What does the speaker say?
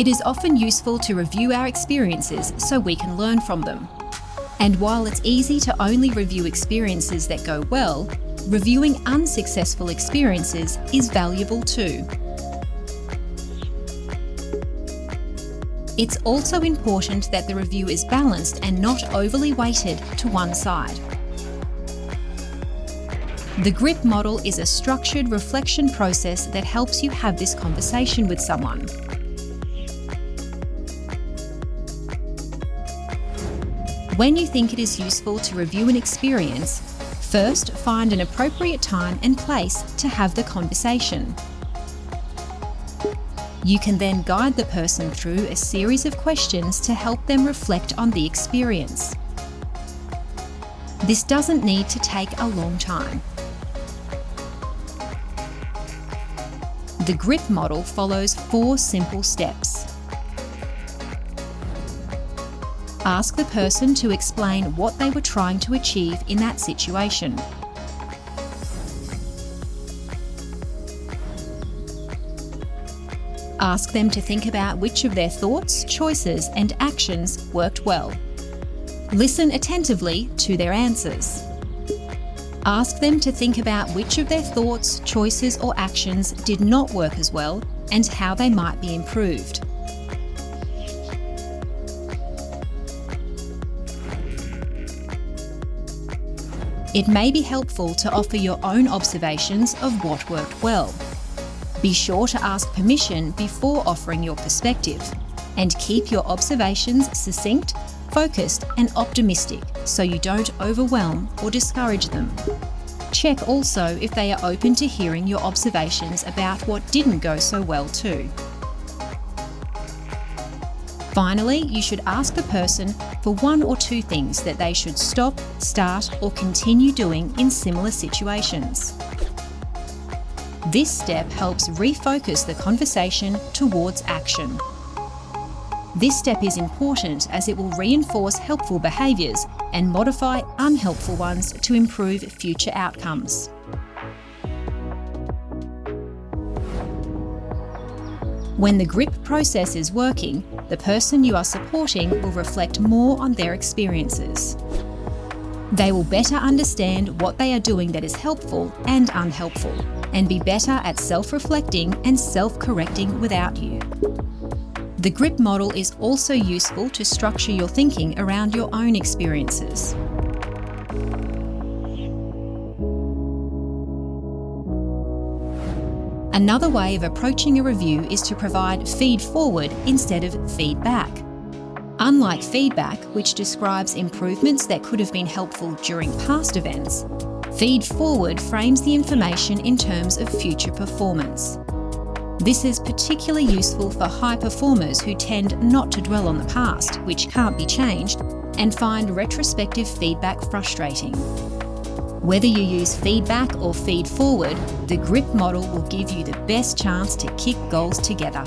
It is often useful to review our experiences so we can learn from them. And while it's easy to only review experiences that go well, reviewing unsuccessful experiences is valuable too. It's also important that the review is balanced and not overly weighted to one side. The GRIP model is a structured reflection process that helps you have this conversation with someone. When you think it is useful to review an experience, first find an appropriate time and place to have the conversation. You can then guide the person through a series of questions to help them reflect on the experience. This doesn't need to take a long time. The GRIP model follows 4 simple steps. Ask the person to explain what they were trying to achieve in that situation. Ask them to think about which of their thoughts, choices, and actions worked well. Listen attentively to their answers. Ask them to think about which of their thoughts, choices, or actions did not work as well and how they might be improved. It may be helpful to offer your own observations of what worked well. Be sure to ask permission before offering your perspective, and keep your observations succinct, focused, and optimistic so you don't overwhelm or discourage them. Check also if they are open to hearing your observations about what didn't go so well too. Finally, you should ask the person for 1 or 2 things that they should stop, start, or continue doing in similar situations. This step helps refocus the conversation towards action. This step is important as it will reinforce helpful behaviours and modify unhelpful ones to improve future outcomes. When the GRIP process is working, the person you are supporting will reflect more on their experiences. They will better understand what they are doing that is helpful and unhelpful, and be better at self-reflecting and self-correcting without you. The GRIP model is also useful to structure your thinking around your own experiences. Another way of approaching a review is to provide feed-forward instead of feedback. Unlike feedback, which describes improvements that could have been helpful during past events, feed-forward frames the information in terms of future performance. This is particularly useful for high performers who tend not to dwell on the past, which can't be changed, and find retrospective feedback frustrating. Whether you use feedback or feed-forward, the GRIP model will give you the best chance to kick goals together.